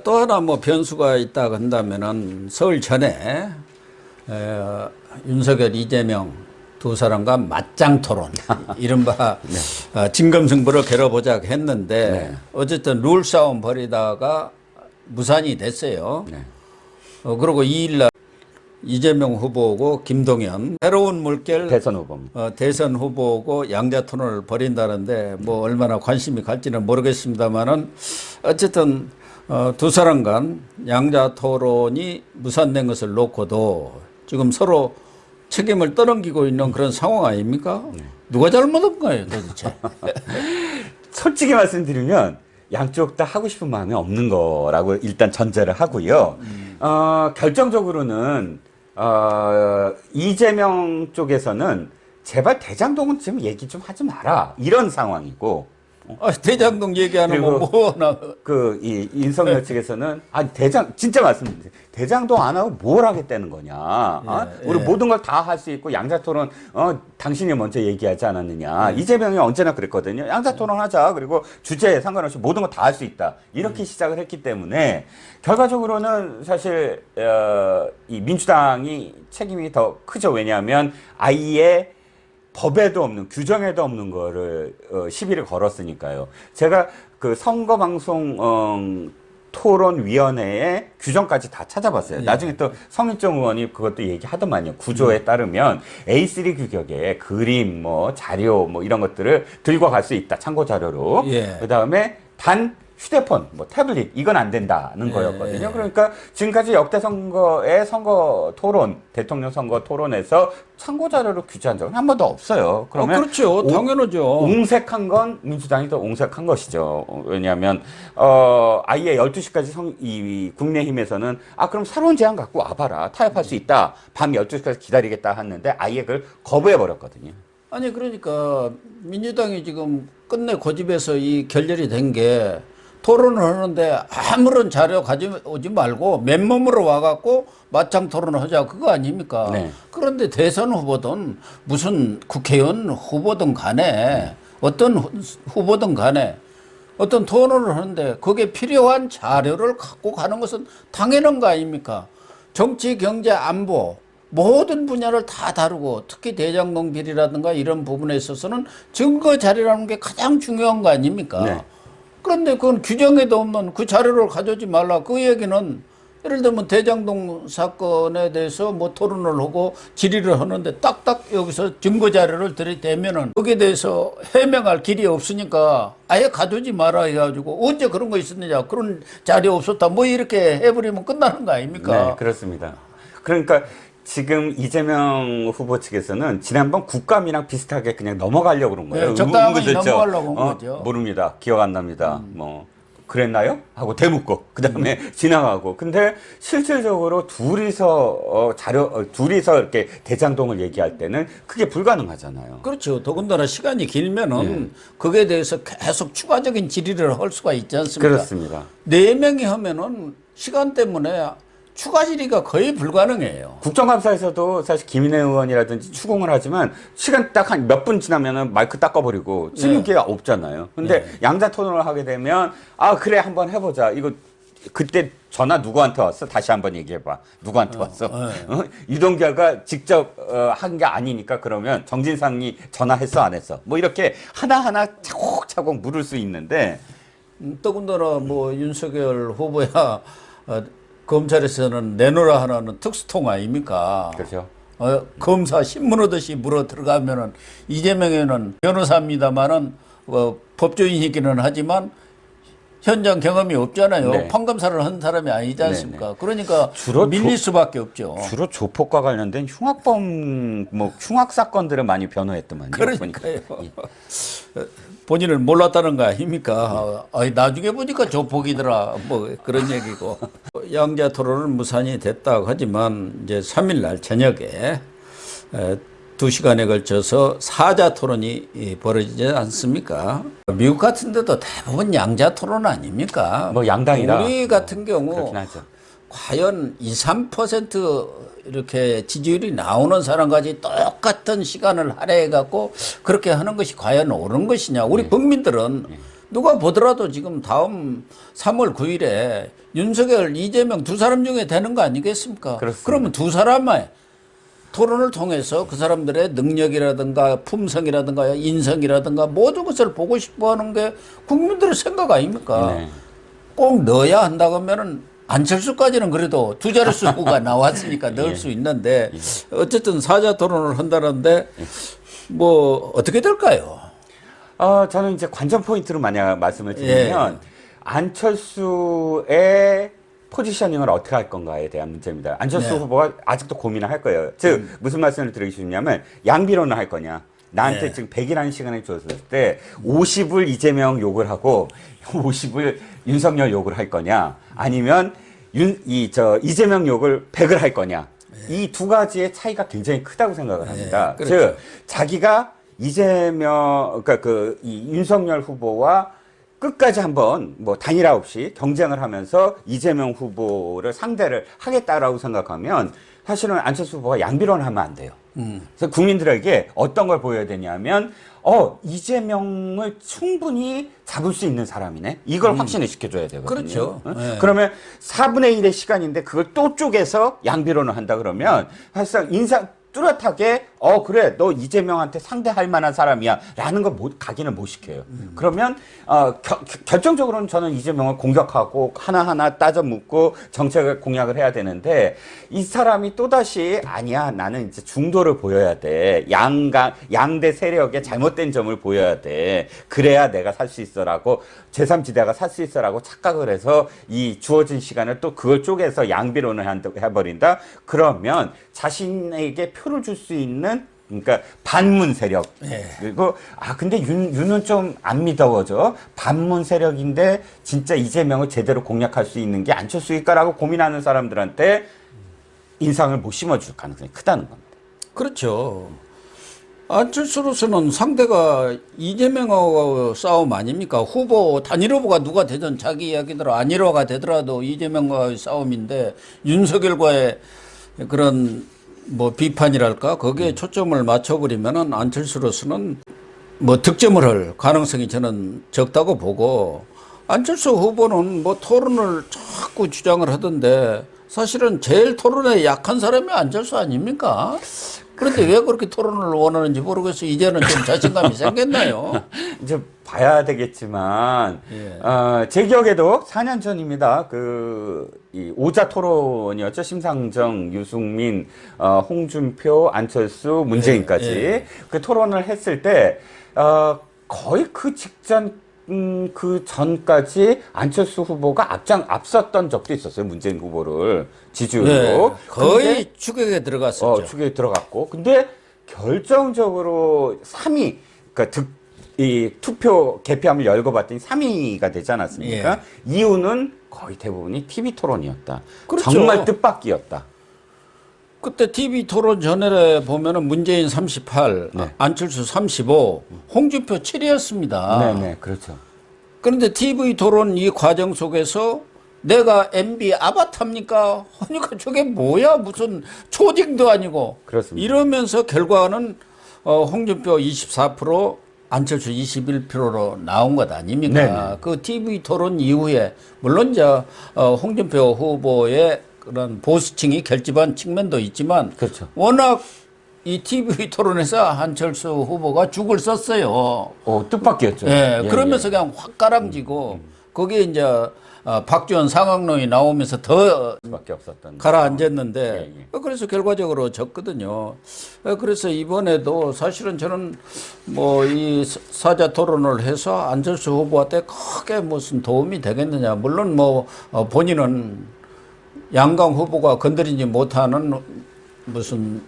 또 하나 뭐 변수가 있다 한다면은 서울 전에 윤석열, 이재명 두 사람과 맞짱 토론, 이른바 네. 진검승부를 겨뤄보자 했는데 네. 어쨌든 룰 싸움 벌이다가 무산이 됐어요. 네. 그리고 2일날 이재명 후보고 김동연 새로운 물결 대선 후보입니다. 대선 후보고 양자 토론을 벌인다는데 뭐 얼마나 관심이 갈지는 모르겠습니다만은 어쨌든 두 사람 간 양자 토론이 무산된 것을 놓고도 지금 서로 책임을 떠넘기고 있는 그런 상황 아닙니까? 네. 누가 잘못한 거예요, 도대체? 솔직히 말씀드리면 양쪽 다 하고 싶은 마음이 없는 거라고 일단 전제를 하고요. 결정적으로는 이재명 쪽에서는 제발 대장동은 지금 얘기 좀 하지 마라 이런 상황이고, 대장동 얘기하는 거 뭐나 이 윤석열 측에서는 진짜 말씀드리세요. 대장동 안 하고 뭘 하겠다는 거냐? 우리 모든 걸 다 할 수 있고 양자토론 당신이 먼저 얘기하지 않았느냐? 이재명이 언제나 그랬거든요. 양자토론 하자. 그리고 주제에 상관없이 모든 거 다 할 수 있다. 이렇게 시작을 했기 때문에 결과적으로는 사실 이 민주당이 책임이 더 크죠. 왜냐하면 아예 법에도 없는, 규정에도 없는 거를 시비를 걸었으니까요. 제가 그 선거방송 토론위원회의 규정까지 다 찾아봤어요. 나중에 또 성일종 의원이 그것도 얘기하더만요. 구조에 따르면 A3 규격의 그림, 뭐 자료, 뭐 이런 것들을 들고 갈 수 있다. 참고 자료로. 그 다음에 단 휴대폰, 뭐 태블릿 이건 안 된다는 거였거든요. 그러니까 지금까지 역대 선거의 선거 토론, 대통령 선거 토론에서 참고 자료로 규제한 적은 한 번도 없어요. 그러면 그렇죠, 당연하죠. 옹색한 건 민주당이 더 옹색한 것이죠. 왜냐하면 아예 12시까지 이 국민의힘에서는 그럼 새로운 제안 갖고 와봐라, 타협할 수 있다, 밤 12시까지 기다리겠다 했는데 아예 그걸 거부해 버렸거든요. 아니 그러니까 민주당이 지금 끝내 고집해서 이 결렬이 된 게, 토론을 하는데 아무런 자료 가져오지 말고 맨몸으로 와갖고 맞짱 토론을 하자, 그거 아닙니까? 네. 그런데 대선 후보든 무슨 국회의원 후보든 간에 어떤 후보든 간에 어떤 토론을 하는데 거기에 필요한 자료를 갖고 가는 것은 당연한 거 아닙니까? 정치, 경제, 안보 모든 분야를 다 다루고 특히 대장동 비리라든가 이런 부분에 있어서는 증거 자료라는 게 가장 중요한 거 아닙니까? 네. 그런데 그건 규정에도 없는 그 자료를 가져오지 말라. 그 얘기는 예를 들면 대장동 사건에 대해서 뭐 토론을 하고 질의를 하는데 딱딱 여기서 증거 자료를 들이대면은 거기에 대해서 해명할 길이 없으니까 아예 가져오지 마라 해가지고 언제 그런 거 있었느냐, 그런 자료 없었다, 뭐 이렇게 해버리면 끝나는 거 아닙니까? 네, 그렇습니다. 그러니까 지금 이재명 후보 측에서는 지난번 국감이랑 비슷하게 그냥 넘어가려고 그런 거예요. 네, 적당히 넘어가려고 한 거죠. 모릅니다. 기억 안 납니다. 뭐 그랬나요? 하고 대묻고 그다음에 지나가고. 근데 실질적으로 둘이서 이렇게 대장동을 얘기할 때는 그게 불가능하잖아요. 그렇죠. 더군다나 시간이 길면은 거기에 대해서 계속 추가적인 질의를 할 수가 있지 않습니까? 그렇습니다. 4명이 하면은 시간 때문에 추가 질의가 거의 불가능해요. 국정감사에서도 사실 김인혜 의원이라든지 추궁을 하지만 시간 딱 한 몇 분 지나면은 마이크 닦아버리고 질문 기회가 없잖아요. 근데 양자 토론을 하게 되면 그래 한번 해보자. 이거 그때 전화 누구한테 왔어? 다시 한번 얘기해봐. 누구한테 왔어? 유동규가 직접 한 게 아니니까 그러면 정진상이 전화했어 안 했어? 뭐 이렇게 하나하나 차곡차곡 물을 수 있는데 더군다나 뭐 윤석열 후보야 검찰에서는 내놓으라 하는 특수통 아닙니까? 그렇죠. 검사 신문 오듯이 물어 들어가면은 이재명에는 변호사입니다만은 법조인이기는 하지만 현장 경험이 없잖아요. 네. 판검사를 한 사람이 아니지 않습니까? 네네. 그러니까 주로 밀릴 수밖에 없죠. 주로 조폭과 관련된 흉악범, 흉악 사건들을 많이 변호했더만요. 그러니까요. 본인을 몰랐다는 거 아닙니까? 나중에 보니까 조폭이더라. 뭐 그런 얘기고. 양자 토론은 무산이 됐다고 하지만 이제 3일 날 저녁에 2시간에 걸쳐서 사자 토론이 벌어지지 않습니까? 미국 같은 데도 대부분 양자 토론 아닙니까? 뭐 양당이라. 우리 같은 경우 그렇긴 하죠. 과연 2, 3% 이렇게 지지율이 나오는 사람까지 똑같은 시간을 할애해 갖고 그렇게 하는 것이 과연 옳은 것이냐. 우리 국민들은 누가 보더라도 지금 다음 3월 9일에 윤석열, 이재명 두 사람 중에 되는 거 아니겠습니까? 그렇습니다. 그러면 두 사람의 토론을 통해서 그 사람들의 능력이라든가 품성이라든가 인성이라든가 모든 것을 보고 싶어 하는 게 국민들의 생각 아닙니까? 네. 꼭 넣어야 한다고 하면은 안철수까지는 그래도 두 자릿수가 나왔으니까 넣을 수 있는데 어쨌든 사자 토론을 한다는데 뭐 어떻게 될까요? 저는 이제 관전 포인트로 만약 말씀을 드리면 안철수의 포지셔닝을 어떻게 할 건가에 대한 문제입니다. 안철수 후보가 아직도 고민을 할 거예요. 즉 무슨 말씀을 드리고 싶냐면 양비론을 할 거냐. 나한테 지금 100이라는 시간을 줬을 때 50을 이재명 욕을 하고 50을 윤석열 욕을 할 거냐. 아니면 이재명 욕을 100을 할 거냐. 이 두 가지의 차이가 굉장히 크다고 생각을 합니다. 그렇죠. 즉 자기가 이재명, 그러니까 이 윤석열 후보와 끝까지 한번 뭐 단일화 없이 경쟁을 하면서 이재명 후보를 상대를 하겠다라고 생각하면 사실은 안철수 후보가 양비론을 하면 안 돼요. 그래서 국민들에게 어떤 걸 보여야 되냐면, 이재명을 충분히 잡을 수 있는 사람이네. 이걸 확신을 시켜줘야 되거든요. 그렇죠. 네. 그러면 4분의 1의 시간인데 그걸 또 쪼개서 양비론을 한다 그러면 사실상 뚜렷하게 그래 너 이재명한테 상대할 만한 사람이야 라는 걸 각인을 못 시켜요. 그러면 결정적으로는 저는 이재명을 공격하고 하나하나 따져 묻고 정책을 공약을 해야 되는데 이 사람이 또다시 아니야 나는 이제 중도를 보여야 돼. 양대 세력의 잘못된 점을 보여야 돼. 그래야 내가 살 수 있어라고 제3지대가 살 수 있어라고 착각을 해서 이 주어진 시간을 또 그걸 쪼개서 양비론을 해버린다. 그러면 자신에게 표를 줄 수 있는 그러니까 반문 세력. 그리고 근데 윤은 좀 안 믿어져. 반문 세력인데 진짜 이재명을 제대로 공략할 수 있는 게 안철수일까라고 고민하는 사람들한테 인상을 못 심어줄 가능성이 크다는 겁니다. 그렇죠. 안철수로서는 상대가 이재명하고 싸움 아닙니까? 단일 후보가 누가 되든 자기 이야기대로 안일화가 되더라도 이재명과의 싸움인데 윤석열과의 그런 뭐 비판이랄까 거기에 초점을 맞춰버리면은 안철수로서는 뭐 득점을 할 가능성이 저는 적다고 보고 안철수 후보는 뭐 토론을 자꾸 주장을 하던데 사실은 제일 토론에 약한 사람이 안철수 아닙니까? 그런데 왜 그렇게 토론을 원하는지 모르겠어요. 이제는 좀 자신감이 생겼나요? 이제 봐야 되겠지만, 제 기억에도 4년 전입니다. 이 오자 토론이었죠. 심상정, 유승민, 홍준표, 안철수, 문재인까지. 그 토론을 했을 때, 거의 그 직전, 그 전까지 안철수 후보가 앞섰던 적도 있었어요. 문재인 후보를 지지율로. 거의 추격에 들어갔었죠. 추격에 들어갔고. 근데 결정적으로 3위, 그러니까 이 투표 개표함을 열고 봤더니 3위가 되지 않았습니까? 이유는 거의 대부분이 TV 토론이었다. 그렇죠. 정말 뜻밖이었다. 그때 TV 토론 전에 보면은 문재인 38, 안철수 35, 홍준표 7이었습니다. 네네, 그렇죠. 그런데 TV 토론 이 과정 속에서 내가 MB 아바타입니까? 그러니까 저게 뭐야? 무슨 초딩도 아니고. 그렇습니다. 이러면서 결과는 홍준표 24%, 안철수 21%로 나온 것 아닙니까? 네네. 그 TV 토론 이후에 물론 이제 홍준표 후보의 그런 보수층이 결집한 측면도 있지만 그렇죠. 워낙 이 TV 토론에서 안철수 후보가 죽을 썼어요. 뜻밖이었죠. 그러면서 그냥 확 가라앉히고 거기에 이제 박지원 상황론이 나오면서 더 밖에 없었던 가라앉았는데 그래서 결과적으로 졌거든요. 그래서 이번에도 사실은 저는 뭐 이 사자 토론을 해서 안철수 후보한테 크게 무슨 도움이 되겠느냐. 물론 뭐 본인은 양강 후보가 건드리지 못하는 무슨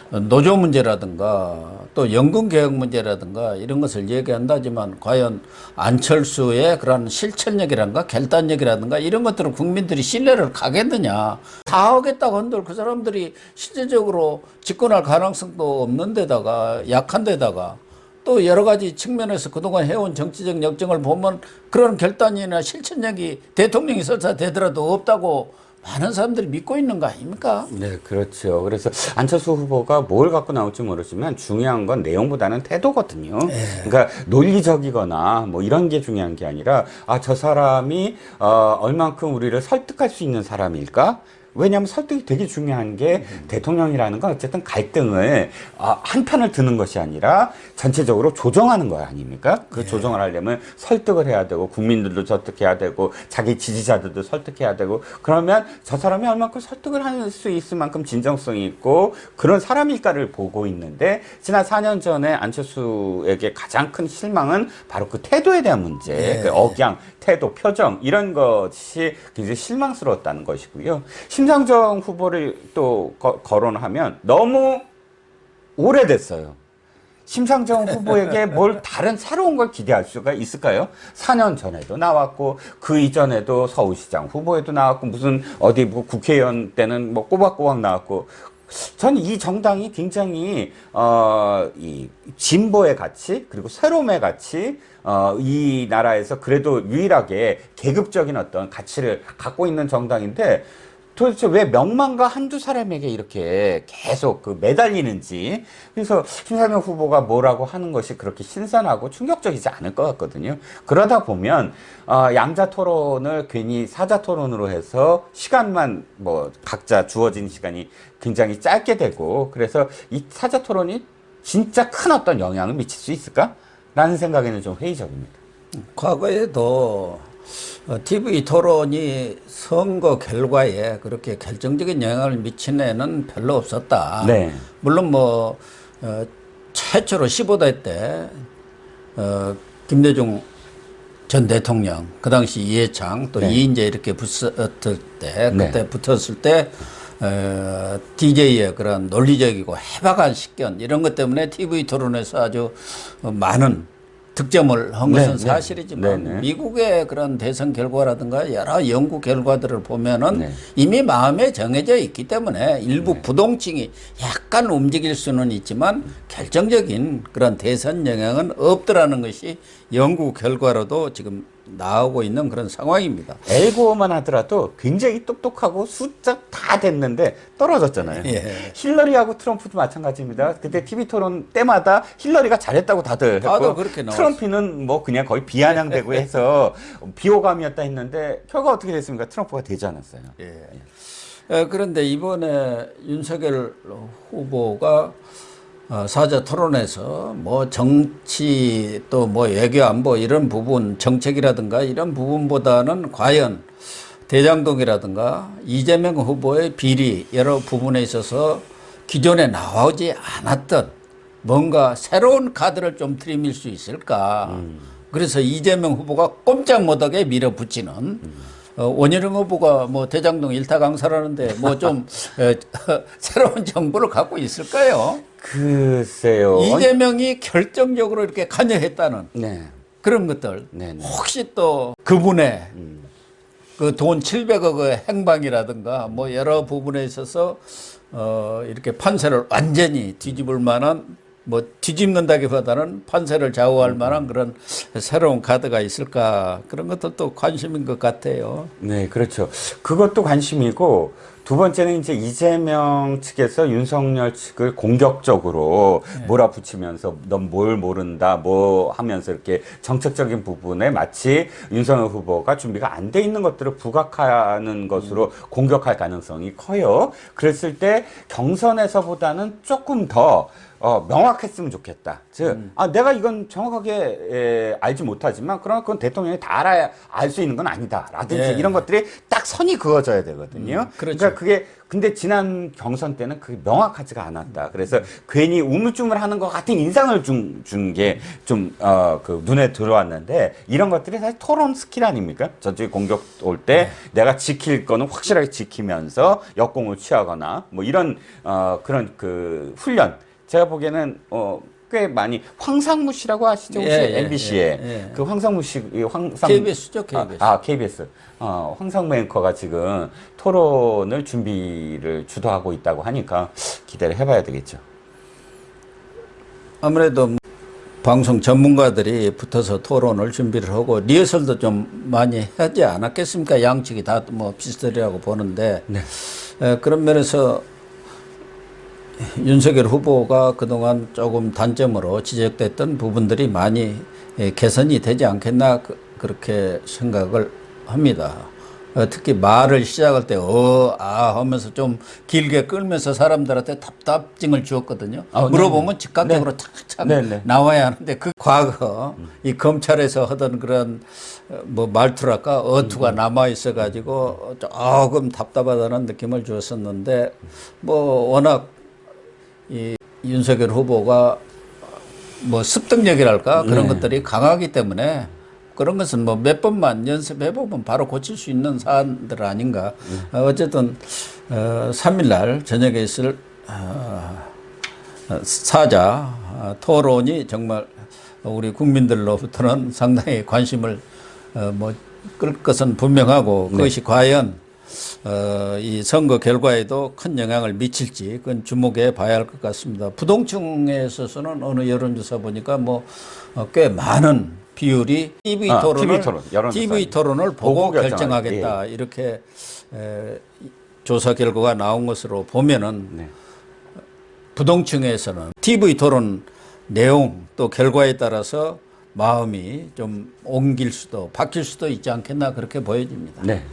노조 문제라든가 또 연금 개혁 문제라든가 이런 것을 얘기한다지만 과연 안철수의 그런 실천력이라든가 결단력이라든가 이런 것들을 국민들이 신뢰를 가겠느냐. 다 하겠다고 한들 그 사람들이 실제적으로 집권할 가능성도 없는 데다가 약한 데다가 또 여러 가지 측면에서 그동안 해온 정치적 역정을 보면 그런 결단이나 실천력이 대통령이 설사 되더라도 없다고 많은 사람들이 믿고 있는 거 아닙니까? 네, 그렇죠. 그래서 안철수 후보가 뭘 갖고 나올지 모르지만 중요한 건 내용보다는 태도거든요. 그러니까 논리적이거나 뭐 이런 게 중요한 게 아니라 아, 저 사람이 얼만큼 우리를 설득할 수 있는 사람일까? 왜냐하면 설득이 되게 중요한 게 대통령이라는 건 어쨌든 갈등을 한편을 드는 것이 아니라 전체적으로 조정하는 거 아닙니까? 그 조정을 하려면 설득을 해야 되고 국민들도 설득해야 되고 자기 지지자들도 설득해야 되고 그러면 저 사람이 얼마큼 설득을 할 수 있을 만큼 진정성이 있고 그런 사람일까를 보고 있는데 지난 4년 전에 안철수에게 가장 큰 실망은 바로 그 태도에 대한 문제, 그 억양, 태도, 표정 이런 것이 굉장히 실망스러웠다는 것이고요. 심상정 후보를 또 거론하면 너무 오래됐어요. 심상정 후보에게 뭘 다른 새로운 걸 기대할 수가 있을까요? 4년 전에도 나왔고 그 이전에도 서울시장 후보에도 나왔고 무슨 어디 뭐 국회의원 때는 뭐 꼬박꼬박 나왔고 저는 이 정당이 굉장히 이 진보의 가치 그리고 새로움의 가치 이 나라에서 그래도 유일하게 계급적인 어떤 가치를 갖고 있는 정당인데 도대체 왜 명망가 한두 사람에게 이렇게 계속 매달리는지. 그래서 심상정 후보가 뭐라고 하는 것이 그렇게 신선하고 충격적이지 않을 것 같거든요. 그러다 보면, 양자 토론을 괜히 사자 토론으로 해서 시간만 뭐 각자 주어진 시간이 굉장히 짧게 되고, 그래서 이 사자 토론이 진짜 큰 어떤 영향을 미칠 수 있을까? 라는 생각에는 좀 회의적입니다. 과거에도 TV 토론이 선거 결과에 그렇게 결정적인 영향을 미친 애는 별로 없었다. 네. 물론 뭐 최초로 15대 때 김대중 전 대통령 그 당시 이해창 또 네. 이인재 이렇게 붙었을 때 네. 그때 붙었을 때 DJ의 그런 논리적이고 해박한 식견 이런 것 때문에 TV 토론에서 아주 많은 득점을 한 것은 네, 사실이지만 네, 네. 미국의 그런 대선 결과라든가 여러 연구 결과들을 보면은 네. 이미 마음에 정해져 있기 때문에 일부 부동층이 약간 움직일 수는 있지만 결정적인 그런 대선 영향은 없더라는 것이 연구 결과로도 지금 나오고 있는 그런 상황입니다. 엘고만 하더라도 굉장히 똑똑하고 숫자 다 됐는데 떨어졌잖아요. 예. 힐러리하고 트럼프도 마찬가지입니다. 그때 TV 토론 때마다 힐러리가 잘했다고 다들 했고 그렇게 나왔어요. 트럼프는 뭐 그냥 거의 비아냥되고 해서 비호감이었다 했는데 결과 어떻게 됐습니까? 트럼프가 되지 않았어요. 그런데 이번에 윤석열 후보가 사자 토론에서 뭐 정치 또 뭐 외교 안보 이런 부분 정책이라든가 이런 부분보다는 과연 대장동이라든가 이재명 후보의 비리 여러 부분에 있어서 기존에 나오지 않았던 뭔가 새로운 카드를 좀 들이밀 수 있을까. 그래서 이재명 후보가 꼼짝 못하게 밀어붙이는 원희룡 후보가 뭐 대장동 일타 강사라는데 뭐 좀 새로운 정보를 갖고 있을까요? 글쎄요. 이재명이 결정적으로 이렇게 관여했다는 네. 그런 것들. 네네. 혹시 또 그분의 그 돈 700억의 행방이라든가 뭐 여러 부분에 있어서 이렇게 판세를 완전히 뒤집을 만한 뭐 뒤집는다기보다는 판세를 좌우할 만한 그런 새로운 카드가 있을까 그런 것들도 관심인 것 같아요. 네, 그렇죠. 그것도 관심이고 두 번째는 이제 이재명 측에서 윤석열 측을 공격적으로 몰아붙이면서 넌 뭘 모른다 뭐 하면서 이렇게 정책적인 부분에 마치 윤석열 후보가 준비가 안 돼 있는 것들을 부각하는 것으로 공격할 가능성이 커요. 그랬을 때 경선에서보다는 조금 더 명확했으면 좋겠다. 즉, 내가 이건 정확하게 알지 못하지만, 그러나 그건 대통령이 다 알아야 알 수 있는 건 아니다. 라든지 이런 것들이 딱 선이 그어져야 되거든요. 그렇죠. 그러니까 그게, 근데 지난 경선 때는 그게 명확하지가 않았다. 그래서 괜히 우물쭈물 하는 것 같은 인상을 준 게 좀, 눈에 들어왔는데, 이런 것들이 사실 토론 스킬 아닙니까? 저쪽에 공격 올 때 내가 지킬 거는 확실하게 지키면서 역공을 취하거나, 뭐 이런, 그런 그 훈련. 제가 보기에는 꽤 많이 황상무 씨라고 아시죠? 혹시 MBC에 그 황상무 씨 KBS죠, KBS. KBS. 황상무 앵커가 지금 토론을 준비를 주도하고 있다고 하니까 기대를 해봐야 되겠죠. 아무래도 방송 전문가들이 붙어서 토론을 준비를 하고 리허설도 좀 많이 하지 않았겠습니까? 양측이 다 뭐 비슷하리라고 보는데 네. 그런 면에서 윤석열 후보가 그동안 조금 단점으로 지적됐던 부분들이 많이 개선이 되지 않겠나 그렇게 생각을 합니다. 특히 말을 시작할 때 하면서 좀 길게 끌면서 사람들한테 답답증을 주었거든요. 물어보면 즉각적으로 착착 나와야 하는데 그 과거 이 검찰에서 하던 그런 뭐 말투랄까 어투가 남아 있어 가지고 조금 답답하다는 느낌을 주었었는데 뭐 워낙 이 윤석열 후보가 뭐 습득력이랄까 그런 것들이 강하기 때문에 그런 것은 뭐 몇 번만 연습해보면 바로 고칠 수 있는 사안들 아닌가. 어쨌든 3일날 저녁에 있을 사자 토론이 정말 우리 국민들로부터는 상당히 관심을 뭐 끌 것은 분명하고 그것이 과연 이 선거 결과에도 큰 영향을 미칠지 그건 주목해 봐야 할 것 같습니다. 부동층에 있어서는 어느 여론조사 보니까 뭐 꽤 많은 비율이 TV 토론을 보고 결정하겠다 이렇게 조사 결과가 나온 것으로 보면은 부동층에서는 TV 토론 내용 또 결과에 따라서 마음이 좀 옮길 수도 바뀔 수도 있지 않겠나 그렇게 보여집니다. 네.